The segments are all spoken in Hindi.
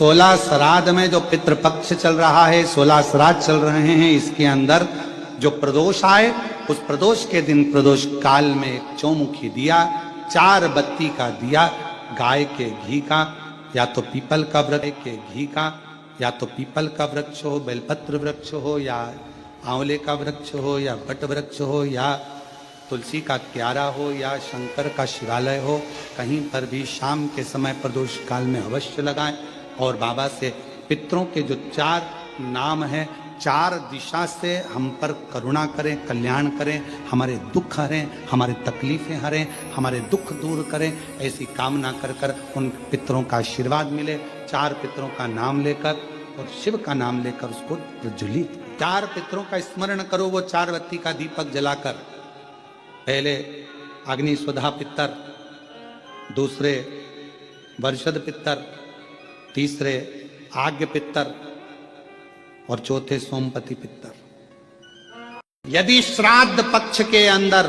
16 श्राद्ध में जो पितृपक्ष चल रहा है, 16 श्राद्ध चल रहे हैं, इसके अंदर जो प्रदोष आए, उस प्रदोष के दिन प्रदोष काल में एक चौमुखी दिया, 4 बत्ती का दिया, गाय के घी का, या तो पीपल का वृक्ष के घी का, या तो पीपल का वृक्ष हो, बेलपत्र वृक्ष हो, या आंवले का वृक्ष हो, या बट वृक्ष हो, या तुलसी का क्यारा हो, या शंकर का शिवालय हो, कहीं पर भी शाम के समय प्रदोष काल में अवश्य लगाएं। और बाबा से पितरों के जो 4 नाम हैं, 4 दिशा से हम पर करुणा करें, कल्याण करें, हमारे दुख हरें, हमारे तकलीफें हरें, हमारे दुख दूर करें, ऐसी कामना कर कर उन पितरों का आशीर्वाद मिले। 4 पितरों का नाम लेकर और शिव का नाम लेकर उसको प्रज्वलित, 4 पितरों का स्मरण करो, वो 4 बत्ती का दीपक जलाकर। पहले अग्नि स्वधा पितर, दूसरे वर्षद पितर, तीसरे आज्ञ पितर और चौथे सोमपति पितर। यदि श्राद्ध पक्ष के अंदर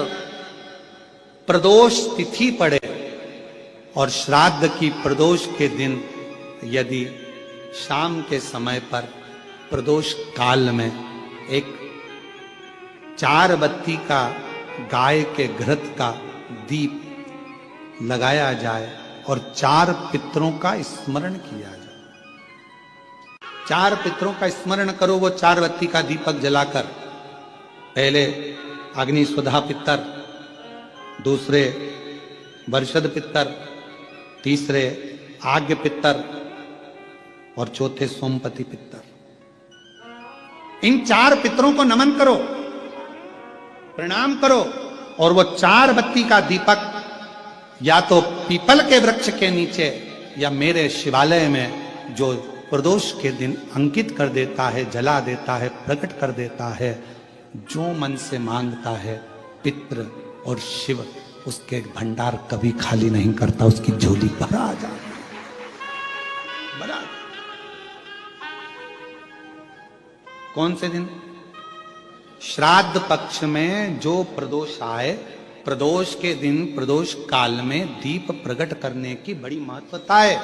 प्रदोष तिथि पड़े और श्राद्ध की प्रदोष के दिन यदि शाम के समय पर प्रदोष काल में एक 4 बत्ती का गाय के घृत का दीप लगाया जाए और 4 पितरों का स्मरण किया जाए। 4 पितरों का स्मरण करो, वो 4 बत्ती का दीपक जलाकर। पहले अग्नि स्वधा पितर, दूसरे वर्षद पितर, तीसरे आज्ञ पितर और चौथे सोमपति पितर। इन 4 पितरों को नमन करो, प्रणाम करो, और वो 4 बत्ती का दीपक या तो पीपल के वृक्ष के नीचे या मेरे शिवालय में जो प्रदोष के दिन अंकित कर देता है, जला देता है, प्रकट कर देता है, जो मन से मांगता है पितृ और शिव उसके भंडार कभी खाली नहीं करता, उसकी झोली भरा जाता है। कौन से दिन? श्राद्ध पक्ष में जो प्रदोष आए, प्रदोष के दिन प्रदोष काल में दीप प्रकट करने की बड़ी महत्वता है।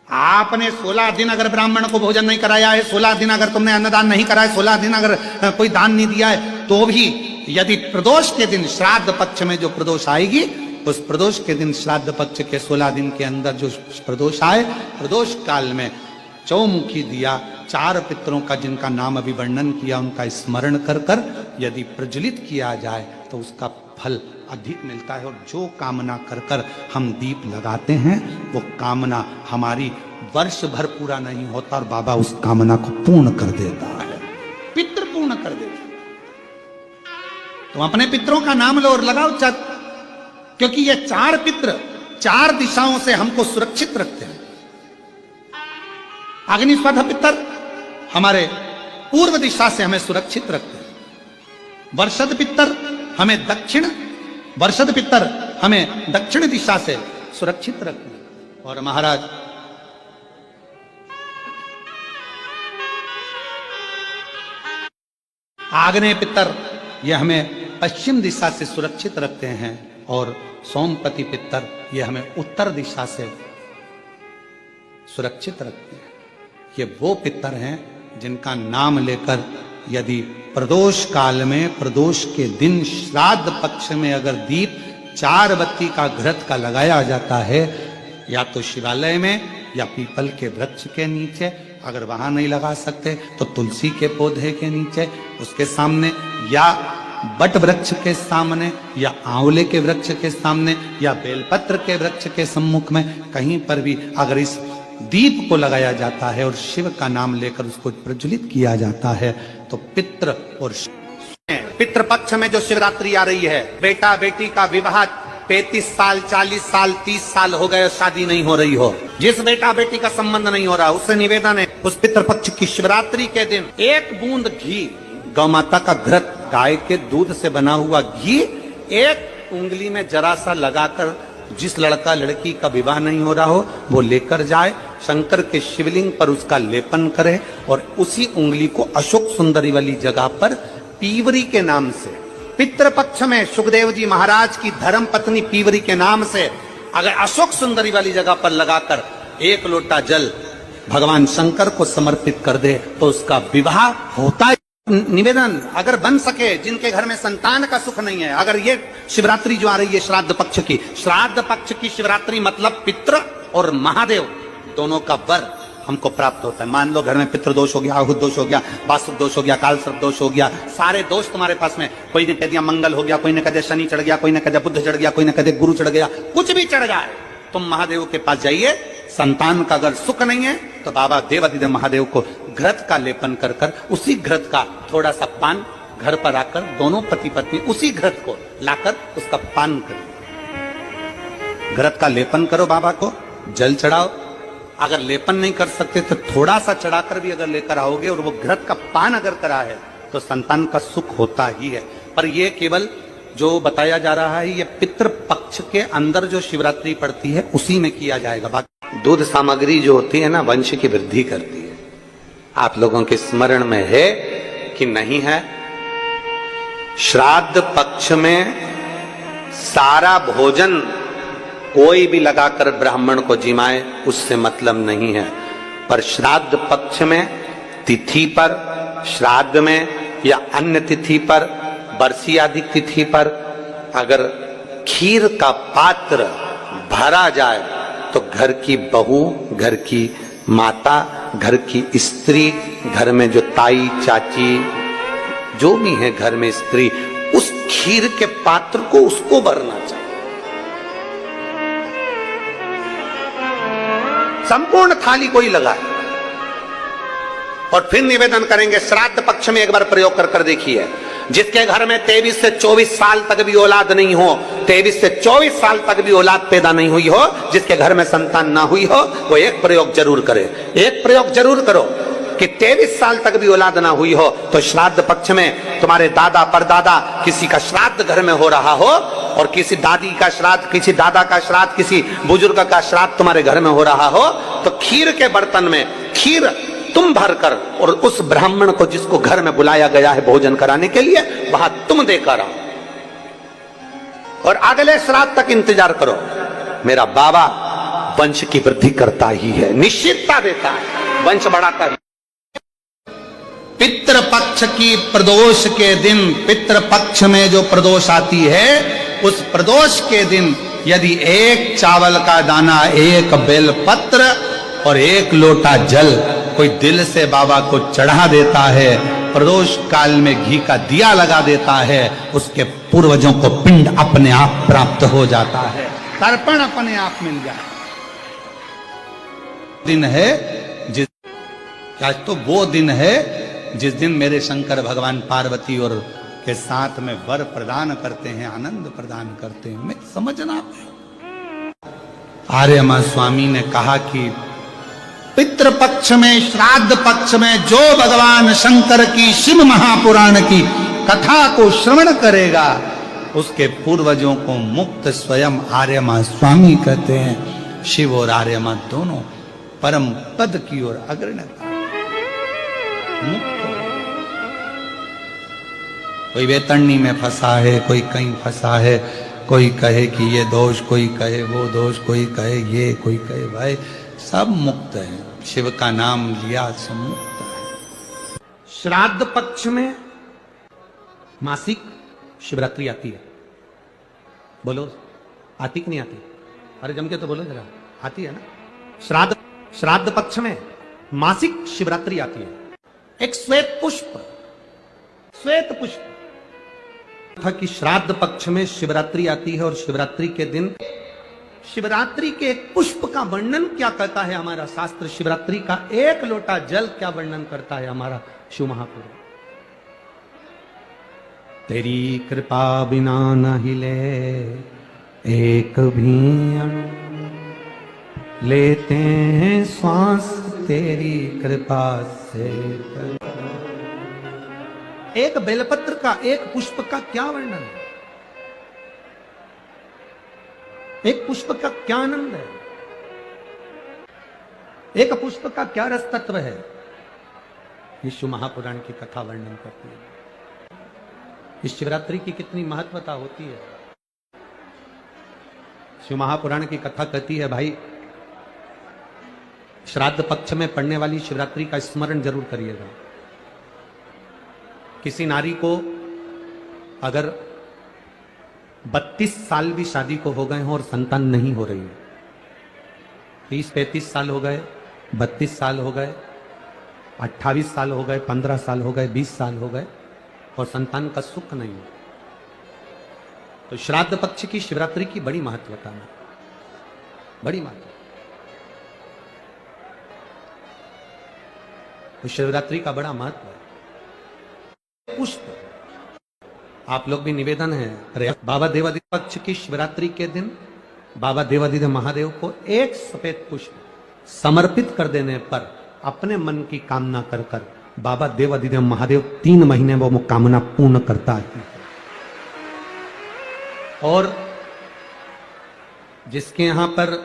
आपने 16 दिन अगर ब्राह्मण को भोजन नहीं कराया है, 16 दिन अगर तुमने अन्नदान नहीं करा है, 16 दिन अगर कोई दान नहीं दिया है, तो भी यदि प्रदोष के दिन श्राद्ध पक्ष में जो प्रदोष आएगी, उस प्रदोष के दिन श्राद्ध पक्ष के 16 दिन के अंदर जो प्रदोष आए, प्रदोष काल में चौमुखी दिया, 4 पितरों का जिनका नाम अभी वर्णन किया, उनका स्मरण कर कर यदि प्रज्वलित किया जाए तो उसका फल अधिक मिलता है। और जो कामना कर कर हम दीप लगाते हैं, वो कामना हमारी वर्ष भर पूरा नहीं होता और बाबा उस कामना को पूर्ण कर देता है, पितृ पूर्ण कर देता है। तो अपने पितरों का नाम लो और लगाओ, क्योंकि ये 4 पितृ 4 दिशाओं से हमको सुरक्षित रखते हैं। अग्नि स्वधा पितर हमारे पूर्व दिशा से हमें सुरक्षित रखते हैं। वर्षद पितर हमें दक्षिण दिशा से सुरक्षित रखते हैं। और महाराज आग्नेय पितर यह हमें पश्चिम दिशा से सुरक्षित रखते हैं, और सोमपति पितर यह हमें उत्तर दिशा से सुरक्षित रखते हैं। ये वो पितर हैं जिनका नाम लेकर यदि प्रदोष काल में प्रदोष के दिन श्राद्ध पक्ष में अगर दीप 4 बत्ती का घृत का लगाया जाता है, या तो शिवालय में या पीपल के वृक्ष के नीचे, अगर वहां नहीं लगा सकते तो तुलसी के पौधे के नीचे, उसके सामने, या बट वृक्ष के सामने, या आंवले के वृक्ष के सामने, या बेलपत्र के वृक्ष के सम्मुख में, कहीं पर भी अगर इस दीप को लगाया जाता है और शिव का नाम लेकर उसको प्रज्वलित किया जाता है, तो पितृ और पितृपक्ष में जो शिवरात्रि आ रही है, बेटा बेटी का विवाह 35 साल 40 साल 30 साल हो गए, शादी नहीं हो रही हो, जिस बेटा बेटी का संबंध नहीं हो रहा, उससे निवेदन है उस पितृपक्ष की शिवरात्रि के दिन 1 बूंद घी, गौ माता का घृत, गाय के दूध से बना हुआ घी 1 उंगली में जरा सा लगाकर, जिस लड़का लड़की का विवाह नहीं हो रहा हो वो लेकर जाए, शंकर के शिवलिंग पर उसका लेपन करे, और उसी उंगली को अशोक सुंदरी वाली जगह पर पीवरी के नाम से, पितृपक्ष में सुखदेव जी महाराज की धर्म पत्नी पीवरी के नाम से अगर अशोक सुंदरी वाली जगह पर लगाकर एक लोटा जल भगवान शंकर को समर्पित कर दे तो उसका विवाह होता है। निवेदन, अगर बन सके, जिनके घर में संतान का सुख नहीं है, अगर ये शिवरात्रि जो आ रही है श्राद्ध पक्ष की शिवरात्रि मतलब पितृ और महादेव दोनों का वर हमको प्राप्त होता है। मान लो घर में पितृदोष हो गया, आहुत दोष हो गया, वास्तु दोष हो गया, काल सर्प दोष हो गया, सारे दोष तुम्हारे पास में, कोई ने कह दिया मंगल हो गया, कोई ने कह दिया शनि चढ़ गया, कोई ने कह दिया बुध चढ़ गया, कोई ने कह दिया गुरु चढ़ गया, कुछ भी चढ़ जाए, तुम महादेव के पास जाइए। संतान का अगर सुख नहीं है तो बाबा देवाधिदेव महादेव को घृत का लेपन कर कर उसी घृत का थोड़ा सा पान घर पर आकर दोनों पति पत्नी उसी घृत को लाकर उसका पान करो, घृत का लेपन करो, बाबा को जल चढ़ाओ। अगर लेपन नहीं कर सकते तो थोड़ा सा चढ़ाकर भी अगर लेकर आओगे और वो घृत का पान अगर करा है तो संतान का सुख होता ही है। पर ये केवल जो बताया जा रहा है ये पितृ पक्ष के अंदर जो शिवरात्रि पड़ती है उसी में किया जाएगा। बाकी दूध सामग्री जो होती है ना, वंश की वृद्धि करती है। आप लोगों के स्मरण में है कि नहीं है? श्राद्ध पक्ष में सारा भोजन कोई भी लगाकर ब्राह्मण को जिमाए उससे मतलब नहीं है, पर श्राद्ध पक्ष में तिथि पर, श्राद्ध में या अन्य तिथि पर, बरसी आदि तिथि पर अगर खीर का पात्र भरा जाए तो घर की बहू, घर की माता, घर की स्त्री, घर में जो ताई चाची जो भी है घर में स्त्री, उस खीर के पात्र को उसको भरना चाहिए। संपूर्ण थाली कोई लगाए। और फिर निवेदन करेंगे श्राद्ध पक्ष में एक बार प्रयोग कर देखिए, जिसके घर में 23 से 24 साल तक भी औलाद नहीं हो, 23 से 24 साल तक भी औलाद पैदा नहीं हुई हो, जिसके घर में संतान ना हुई हो, वो एक प्रयोग जरूर करे। एक प्रयोग जरूर करो कि 23 साल तक भी औलाद ना हुई हो तो श्राद्ध पक्ष में तुम्हारे दादा परदादा किसी का श्राद्ध घर में हो रहा हो और किसी दादी का श्राद्ध, किसी दादा का श्राद्ध, किसी बुजुर्ग का श्राद्ध तुम्हारे घर में हो रहा हो तो खीर के बर्तन में खीर तुम भरकर और उस ब्राह्मण को जिसको घर में बुलाया गया है भोजन कराने के लिए वहां तुम देकर आओ और अगले श्राद्ध तक इंतजार करो। मेरा बाबा वंश की वृद्धि करता ही है, निश्चितता देता है, वंश बढ़ाता है। पितृपक्ष की प्रदोष के दिन, पितृपक्ष में जो प्रदोष आती है उस प्रदोष के दिन यदि एक चावल का दाना, एक बेलपत्र और एक लोटा जल कोई दिल से बाबा को चढ़ा देता है, प्रदोष काल में घी का दिया लगा देता है, उसके पूर्वजों को पिंड अपने आप प्राप्त हो जाता है, तर्पण अपने आप मिल जाए। दिन है जिस, आज तो वो दिन है जिस दिन मेरे शंकर भगवान पार्वती और के साथ में वर प्रदान करते हैं, आनंद प्रदान करते हैं। मैं समझना, आर्यमा स्वामी ने कहा कि पितृपक्ष में, श्राद्ध पक्ष में जो भगवान शंकर की शिव महापुराण की कथा को श्रवण करेगा उसके पूर्वजों को मुक्त स्वयं आर्यमा स्वामी कहते हैं। शिव और आर्यमा दोनों परम पद की ओर अग्रणी मुक्त। कोई वेतरणी में फंसा है, कोई कहीं फंसा है, कोई कहे कि ये दोष, कोई कहे वो दोष, कोई कहे ये, कोई कहे भाई, सब मुक्त है। शिव का नाम लिया सब मुक्त है। श्राद्ध पक्ष में मासिक शिवरात्रि आती है। बोलो आती कि नहीं आती? अरे जम के तो बोलो जरा, आती है ना? श्राद्ध पक्ष में मासिक शिवरात्रि आती है। एक श्वेत पुष्प था कि श्राद्ध पक्ष में शिवरात्रि आती है और शिवरात्रि के दिन शिवरात्रि के एक पुष्प का वर्णन क्या करता है हमारा शास्त्र, शिवरात्रि का एक लोटा जल क्या वर्णन करता है हमारा शिव महापुरुष। तेरी कृपा बिना न हिले एक भी अणु, लेते हैं श्वास तेरी कृपा से। एक बेलपत्र का, एक पुष्प का क्या वर्णन है, एक पुष्प का क्या आनंद है, एक पुष्प का क्या रस तत्व है, शिव महापुराण की कथा वर्णन करती है। इस शिवरात्रि की कितनी महत्वता होती है। शिव महापुराण की कथा कहती है भाई श्राद्ध पक्ष में पड़ने वाली शिवरात्रि का स्मरण जरूर करिएगा। किसी नारी को अगर 32 साल भी शादी को हो गए हों और संतान नहीं हो रही है, 30-35 साल हो गए, 32 साल हो गए, 28 साल हो गए, 15 साल हो गए, 20 साल हो गए और संतान का सुख नहीं हो, तो श्राद्ध पक्ष की शिवरात्रि की बड़ी महत्वता है, बड़ी महत्वता। तो शिवरात्रि का बड़ा महत्व है। पुष्प आप लोग भी निवेदन है, अरे बाबा देवादिदेव पक्ष की शिवरात्रि के दिन बाबा देवादिदेव महादेव को एक सफेद पुष्प समर्पित कर देने पर अपने मन की कामना कर कर बाबा देवादिदेव महादेव 3 महीने वो कामना पूर्ण करता है। और जिसके यहां पर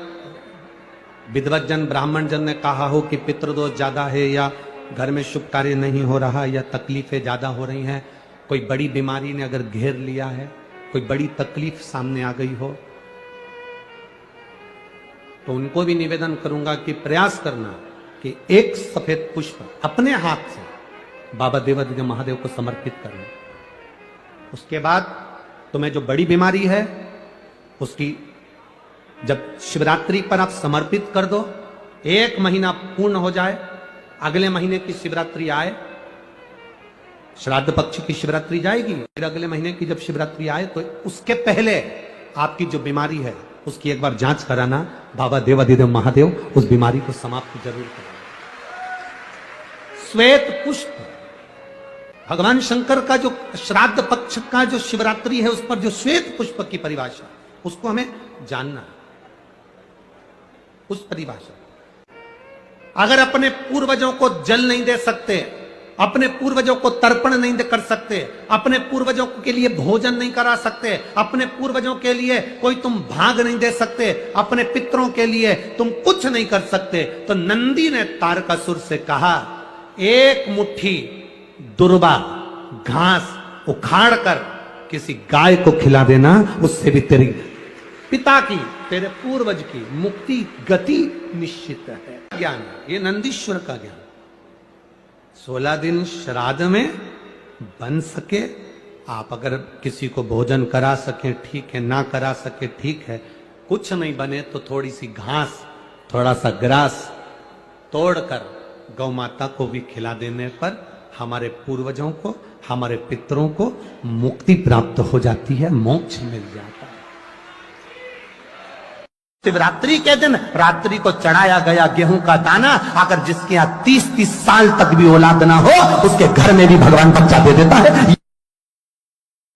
विद्वत जन ब्राह्मण जन ने कहा हो कि पितृदोष ज्यादा है या घर में शुभ कार्य नहीं हो रहा या तकलीफें ज्यादा हो रही हैं, कोई बड़ी बीमारी ने अगर घेर लिया है, कोई बड़ी तकलीफ सामने आ गई हो, तो उनको भी निवेदन करूंगा कि प्रयास करना कि एक सफेद पुष्प अपने हाथ से बाबा देवादिदेव महादेव को समर्पित करना। उसके बाद तुम्हें जो बड़ी बीमारी है उसकी जब शिवरात्रि पर आप समर्पित कर दो, 1 महीना पूर्ण हो जाए, अगले महीने की शिवरात्रि आए, श्राद्ध पक्ष की शिवरात्रि जाएगी, फिर अगले महीने की जब शिवरात्रि आए तो उसके पहले आपकी जो बीमारी है उसकी एक बार जांच कराना, बाबा देवादिदेव महादेव उस बीमारी को समाप्त जरूर करेंगे। श्वेत पुष्प भगवान शंकर का जो श्राद्ध पक्ष का जो शिवरात्रि है उस पर जो श्वेत पुष्प की परिभाषा, उसको हमें जानना है, उस परिभाषा। अगर अपने पूर्वजों को जल नहीं दे सकते, अपने पूर्वजों को तर्पण नहीं कर सकते, अपने पूर्वजों के लिए भोजन नहीं करा सकते, अपने पूर्वजों के लिए कोई तुम भाग नहीं दे सकते, अपने पितरों के लिए तुम कुछ नहीं कर सकते, तो नंदी ने तारकासुर से कहा, एक मुट्ठी दुर्वा घास उखाड़ कर किसी गाय को खिला देना, उससे भी तेरी पिता की, तेरे पूर्वज की मुक्ति गति निश्चित है। ज्ञान, ये नंदीश्वर का ज्ञान। 16 दिन श्राद्ध में बन सके, आप अगर किसी को भोजन करा सके ठीक है, ना करा सके ठीक है, कुछ नहीं बने तो थोड़ी सी घास, थोड़ा सा ग्रास तोड़कर गौ माता को भी खिला देने पर हमारे पूर्वजों को, हमारे पितरों को मुक्ति प्राप्त हो जाती है, मोक्ष मिल जाता है। शिवरात्रि के दिन रात्रि को चढ़ाया गया गेहूं का दाना, अगर जिसके यहाँ 30-30 साल तक भी औलाद ना हो, उसके घर में भी भगवान बच्चा दे देता है।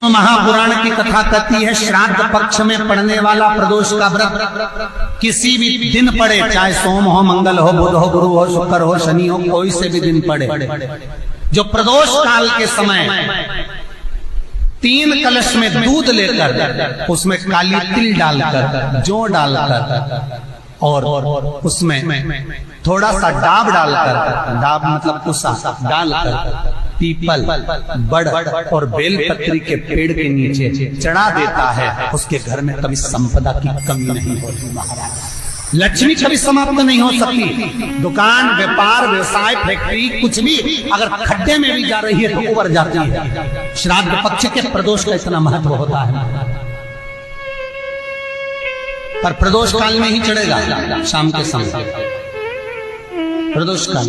महापुराण की कथा कहती है, श्राद्ध पक्ष में पड़ने वाला प्रदोष का व्रत किसी भी दिन पड़े, चाहे सोम हो, मंगल हो, बुध हो, गुरु हो, शुक्र हो, शनि हो, कोई से भी दिन पड़े, जो प्रदोष काल के समय 3 कलश में दूध लेकर उसमें काली तिल डालकर, जौ डालकर और उसमें थोड़ा सा डाब डालकर, डाब मतलब कुसा डालकर पीपल, बड़ और बेलपत्री के पेड़ के नीचे चढ़ा देता है, उसके घर में कभी संपदा की कमी नहीं होती महाराज। लक्ष्मी कभी समाप्त नहीं हो सकती। दुकान, व्यापार, व्यवसाय, फैक्ट्री कुछ भी अगर खड्डे में भी जा रही है तो उबर जाती है। श्राद्ध पक्ष के प्रदोष का इतना महत्व होता है, पर प्रदोष काल में ही चढ़ेगा, शाम के समय प्रदोष काल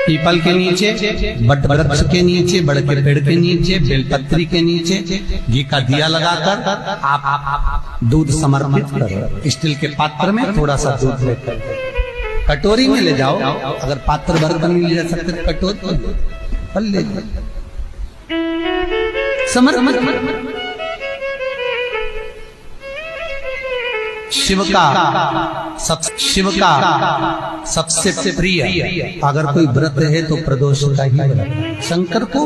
पीपल के नीचे, बट वृक्ष के नीचे, बड़ के पेड़ के नीचे, बेलपत्री के नीचे घी का दिया लगाकर आप दूध समर्पित करो। स्टील के पात्र में थोड़ा सा दूध लेकर कटोरी में ले जाओ, अगर पात्र भर कर नहीं ले सकते कटोरी पर ले जाओ, समर्पित। शिव का सबसे प्रिय अगर कोई व्रत है तो प्रदोष का ही व्रत है। शंकर को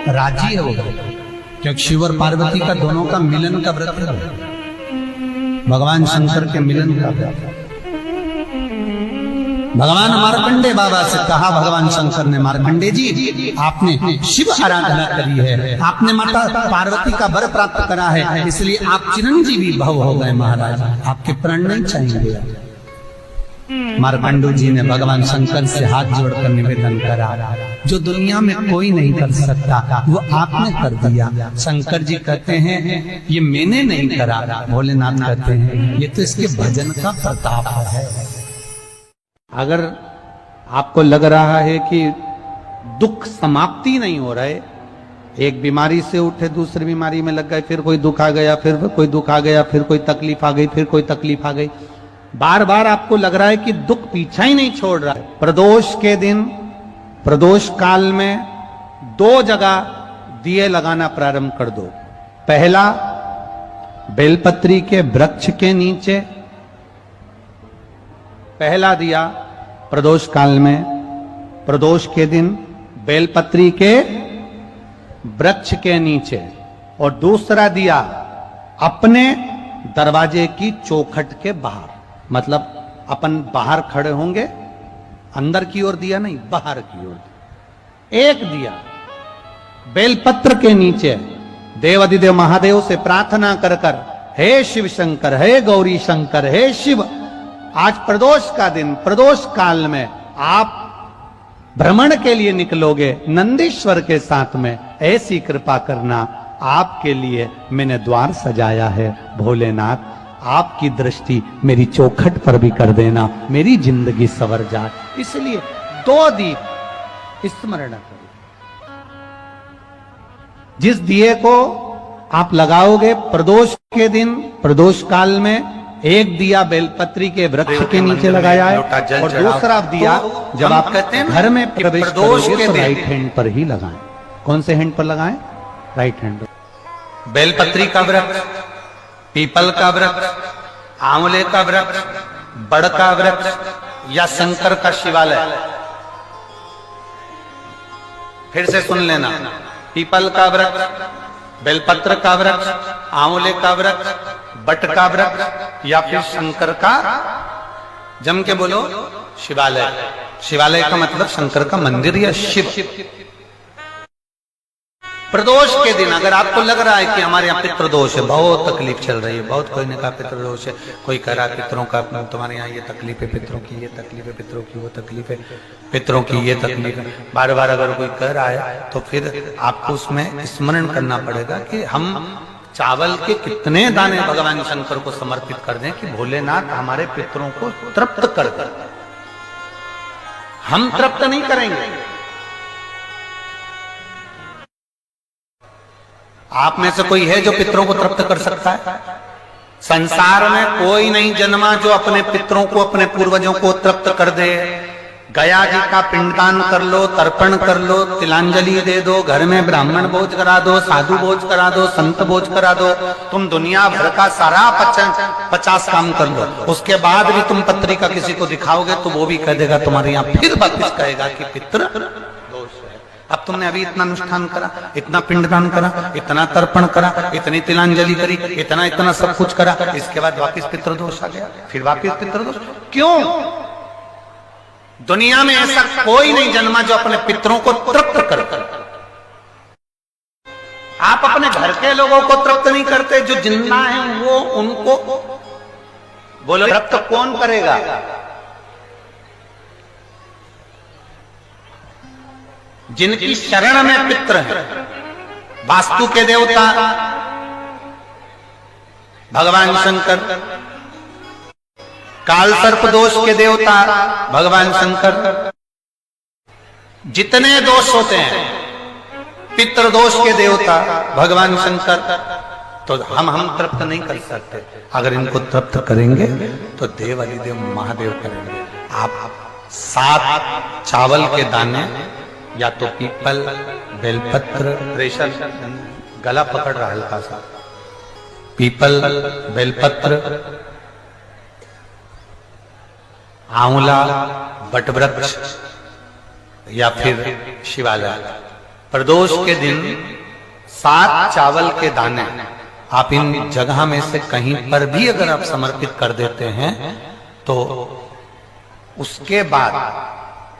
राजी है वो व्रत, क्योंकि शिव और पार्वती का दोनों का मिलन का व्रत है, भगवान शंकर के मिलन का व्रत। भगवान मार्कंडे बाबा से कहा, भगवान शंकर ने, मार्कंडे जी आपने शिव आराधना करी है, आपने माता पार्वती का वर प्राप्त करा है, इसलिए आप चिरंजीवी भव हो गए महाराज, आपके प्राण नहीं चाहिए। मार्कंडू जी ने भगवान शंकर से हाथ जोड़कर निवेदन करा, जो दुनिया में कोई नहीं कर सकता वो आपने कर दिया। शंकर जी कहते हैं ये मैंने नहीं करा, भोलेनाथ कहते हैं ये तो इसके भजन का प्रताप है। अगर आपको लग रहा है कि दुख समाप्ति नहीं हो रहे, एक बीमारी से उठे दूसरी बीमारी में लग गए, फिर कोई दुख आ गया, फिर कोई दुख आ गया, फिर कोई तकलीफ आ गई, फिर कोई तकलीफ आ गई, बार बार आपको लग रहा है कि दुख पीछा ही नहीं छोड़ रहा है। प्रदोष के दिन, प्रदोष काल में 2 जगह दिए लगाना प्रारंभ कर दो। पहला, बेलपत्री के वृक्ष के नीचे पहला दिया प्रदोष काल में, प्रदोष के दिन बेलपत्री के वृक्ष के नीचे, और दूसरा दिया अपने दरवाजे की चौखट के बाहर, मतलब अपन बाहर खड़े होंगे, अंदर की ओर दिया नहीं, बाहर की ओर। एक दिया बेलपत्र के नीचे देवाधिदेव महादेव से प्रार्थना कर कर, हे शिव शंकर, हे गौरी शंकर, हे शिव, आज प्रदोष का दिन, प्रदोष काल में आप भ्रमण के लिए निकलोगे नंदीश्वर के साथ में, ऐसी कृपा करना, आपके लिए मैंने द्वार सजाया है भोलेनाथ, आपकी दृष्टि मेरी चौखट पर भी कर देना, मेरी जिंदगी संवर जाए। इसलिए 2 दीप स्मरण करो। जिस दिए को आप लगाओगे प्रदोष के दिन, प्रदोष काल में, एक दिया बेलपत्री के वृक्ष के नीचे लगाया है, और दूसरा दिया जब आप कहते हैं घर में प्रवेश करोगे तो राइट हैंड पर ही लगाएं। कौन से हैंड पर लगाएं? राइट हैंड पर। बेलपत्री का वृक्ष, पीपल का वृक्ष, आंवले का वृक्ष, बड़ का वृक्ष या शंकर का शिवालय। फिर से सुन लेना, पीपल का वृक्ष, बेलपत्र का वृक्ष, आंवले का वृक्ष, बट का वृक्ष या फिर शंकर का, जम के बोलो, शिवालय। शिवालय का मतलब शंकर का मंदिर या शिव। प्रदोष के दिन अगर आपको लग रहा है कि हमारे यहाँ पितृदोष है, बहुत तकलीफ चल रही है, बहुत कोई ने कहा पितृदोष है, कोई कह रहा पितरों का, तुम्हारे यहाँ ये तकलीफ है, पितरों की ये तकलीफ है, पितरों की वो तकलीफ है, पितरों की ये तकलीफ है, बार बार अगर कोई कह रहा है तो फिर आपको उसमें स्मरण करना पड़ेगा कि हम चावल के कितने दाने भगवान शंकर को समर्पित कर दें कि भोलेनाथ हमारे पितरों को तृप्त कर दे। हम तृप्त नहीं करेंगे। आप में से कोई है जो पितरों को तृप्त कर सकता है? संसार में कोई नहीं जन्मा जो अपने पितरों को, अपने पूर्वजों को तृप्त कर दे। गया जी का पिंडदान कर लो, तर्पण कर लो, तिलांजलि दे दो, घर में ब्राह्मण भोज करा दो, साधु भोज करा दो, संत भोज करा दो, तुम दुनिया भर का सारा 50 काम कर लो, उसके बाद भी तुम पत्रिका किसी को दिखाओगे तो वो भी कह देगा तुम्हारे यहाँ, फिर वापिस कहेगा कि पितृ दोष है। अब तुमने अभी इतना अनुष्ठान करा, इतना पिंडदान करा, इतना तर्पण करा, इतनी तिलांजलि करी, इतना सब कुछ करा, इसके बाद वापिस पितृदोष आ गया, फिर वापिस पितृदोष। क्यों? दुनिया में ऐसा कोई नहीं जन्मा जो अपने पितरों को तृप्त करे। आप अपने घर के लोगों को तृप्त नहीं करते, जो जिंदा हैं वो, उनको बोलो तृप्त कौन करेगा? जिनकी शरण में पितर है, वास्तु के देवता भगवान शंकर, काल सर्प दोष के देवता भगवान शंकर, जितने दोष होते हैं पितृदोष के देवता भगवान शंकर, तो हम तृप्त नहीं कर सकते। अगर इनको तृप्त करेंगे तो देव अधिदेव महादेव करेंगे। आप 7 चावल के दाने, या तो पीपल, बेलपत्र, प्रेशर गला पकड़ रहा हल्का सा, पीपल, बेलपत्र, आंवला, बटवृक्ष या फिर शिवालय, प्रदोष के दिन 7 चावल के दाने आप इन जगह में से कहीं पर भी अगर आप समर्पित कर देते हैं तो उसके बाद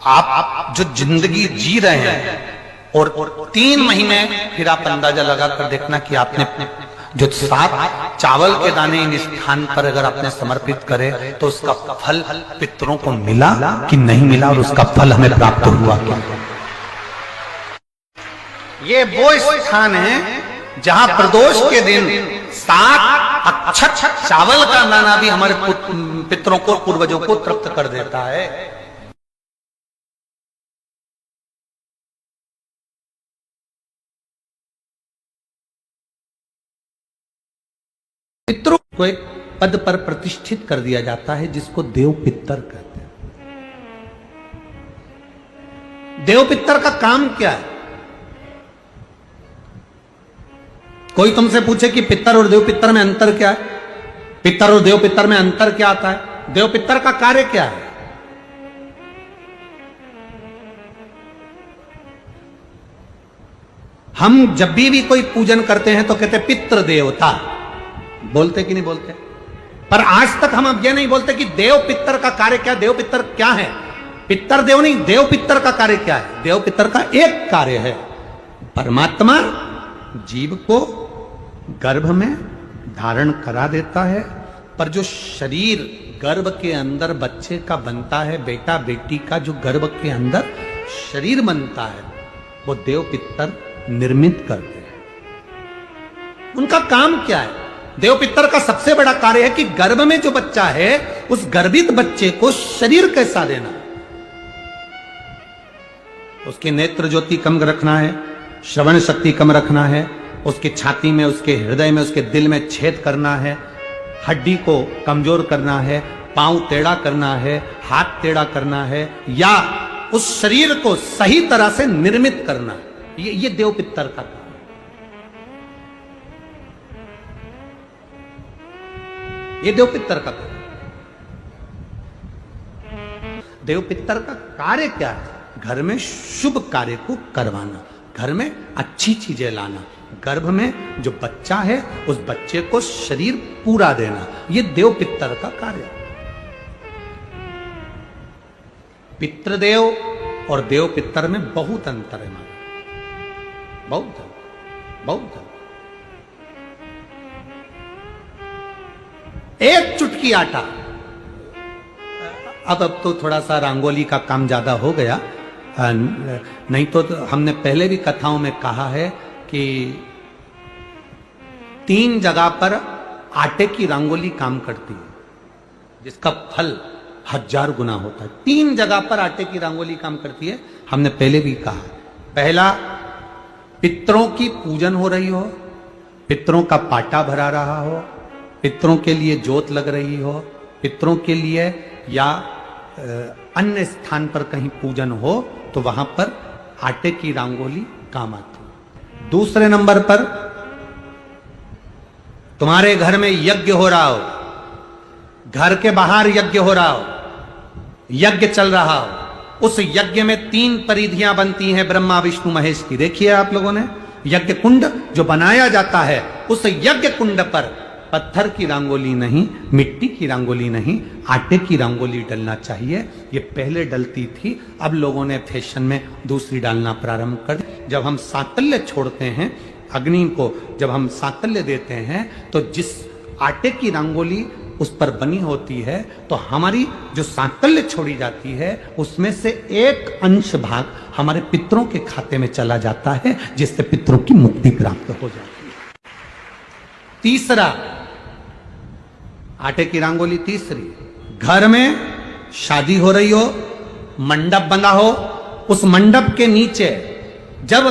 आप जो जिंदगी जी रहे हैं, और 3 महीने फिर आप अंदाजा लगाकर देखना कि आपने जो 7 चावल के दाने इन स्थान पर अगर आपने समर्पित करे तो उसका फल पितरों को मिला कि नहीं मिला, और उसका फल हमें प्राप्त हुआ क्या? ये वो स्थान है जहां प्रदोष के दिन 7 अक्षत चावल का दाना भी हमारे पितरों को, पूर्वजों को तृप्त कर देता है। पितरों को एक पद पर प्रतिष्ठित कर दिया जाता है जिसको देव पितर कहते हैं। देव पितर का काम क्या है? कोई तुमसे पूछे कि पितर और देव पितर में अंतर क्या है, पितर और देव पितर में अंतर क्या आता है, देव पितर का कार्य क्या है? हम जब भी कोई पूजन करते हैं तो कहते पितृ देवता, बोलते कि नहीं बोलते? पर आज तक हम अब यह नहीं बोलते कि देव पितर का कार्य क्या, देव पितर क्या है। पितर देव नहीं, देव पितर का कार्य क्या है? देव पितर का एक कार्य है, परमात्मा जीव को गर्भ में धारण करा देता है, पर जो शरीर गर्भ के अंदर बच्चे का बनता है, बेटा बेटी का जो गर्भ के अंदर शरीर बनता है, वो देव पितर निर्मित करते हैं। उनका काम क्या है? देव पितर का सबसे बड़ा कार्य है कि गर्भ में जो बच्चा है उस गर्भित बच्चे को शरीर कैसा देना, उसकी नेत्र ज्योति कम रखना है, श्रवण शक्ति कम रखना है, उसकी छाती में, उसके हृदय में, उसके दिल में छेद करना है, हड्डी को कमजोर करना है, पांव टेढ़ा करना है, हाथ टेढ़ा करना है, या उस शरीर को सही तरह से निर्मित करना है। ये देव पितर का काम। ये देव पितर का कार्य। देव पितर का कार्य क्या है? घर में शुभ कार्य को करवाना, घर में अच्छी चीजें लाना, गर्भ में जो बच्चा है उस बच्चे को शरीर पूरा देना, ये देव पितर का कार्य। पितृदेव और देव पितर में बहुत अंतर है, बहुत बहुत। एक चुटकी आटा, अब तो थोड़ा सा रंगोली का काम ज्यादा हो गया, नहीं तो हमने पहले भी कथाओं में कहा है कि 3 जगह पर आटे की रंगोली काम करती है, जिसका फल 1000 गुना होता है। 3 जगह पर आटे की रंगोली काम करती है, हमने पहले भी कहा। पहला, पितरों की पूजन हो रही हो, पितरों का पाटा भरा रहा हो, पितरों के लिए जोत लग रही हो, पितरों के लिए या अन्य स्थान पर कहीं पूजन हो, तो वहां पर आटे की रंगोली काम आती है। दूसरे नंबर पर, तुम्हारे घर में यज्ञ हो रहा हो, घर के बाहर यज्ञ हो रहा हो, यज्ञ चल रहा हो, उस यज्ञ में 3 परिधियां बनती हैं ब्रह्मा विष्णु महेश की। देखिए आप लोगों ने, यज्ञ कुंड जो बनाया जाता है, उस यज्ञ कुंड पर पत्थर की रंगोली नहीं, मिट्टी की रंगोली नहीं, आटे की रंगोली डलना चाहिए। ये पहले डलती थी, अब लोगों ने फैशन में दूसरी डालना प्रारंभ कर दी। जब हम सातल्य छोड़ते हैं अग्नि को, जब हम सातल्य देते हैं, तो जिस आटे की रंगोली उस पर बनी होती है, तो हमारी जो सातल्य छोड़ी जाती है उसमें से एक अंश भाग हमारे पितरों के खाते में चला जाता है, जिससे पितरों की मुक्ति प्राप्त हो जाती है। तीसरा, आटे की रंगोली। तीसरी, घर में शादी हो रही हो, मंडप बना हो, उस मंडप के नीचे जब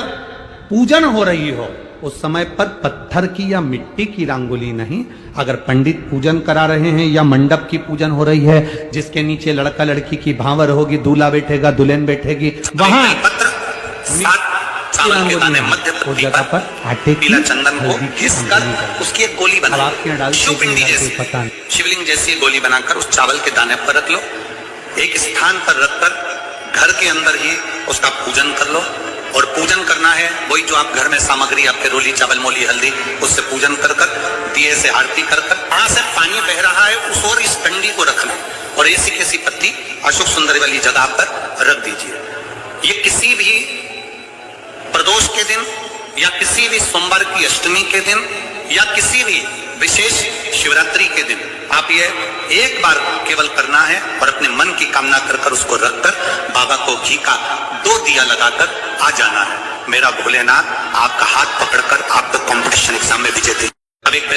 पूजन हो रही हो, उस समय पर पत्थर की या मिट्टी की रंगोली नहीं, अगर पंडित पूजन करा रहे हैं या मंडप की पूजन हो रही है, जिसके नीचे लड़का लड़की की भावर होगी, दूल्हा बैठेगा, दुल्हन बैठेगी, वहां उस जगह पर आटे की चंदन को घिसकर उसकी एक गोली बना, शिवपिंडी जैसी, शिवलिंग जैसी गोली बनाकर उस चावल के दाने पर रख लो, एक स्थान पर रखकर घर के अंदर ही उसका पूजन कर लो। और पूजन करना है वही जो आप घर में सामग्री, आपके रोली चावल मोली हल्दी, उससे पूजन कर कर, दिए से आरती कर कर, वहां से पानी बह रहा है उस और इस डंडी को रखना, और ऐसी कैसी पत्ती अशोक सुंदरी वाली जगह पर रख दीजिए। ये किसी भी प्रदोष के दिन या किसी भी सोमवार की अष्टमी के दिन या किसी भी विशेष शिवरात्रि के दिन आप ये एक बार केवल करना है और अपने मन की कामना कर उसको रखकर बाबा को घी का 2 दिया लगाकर आ जाना है। मेरा भोलेनाथ आपका हाथ पकड़कर आपको कंपटीशन एग्जाम में विजेते। अब एक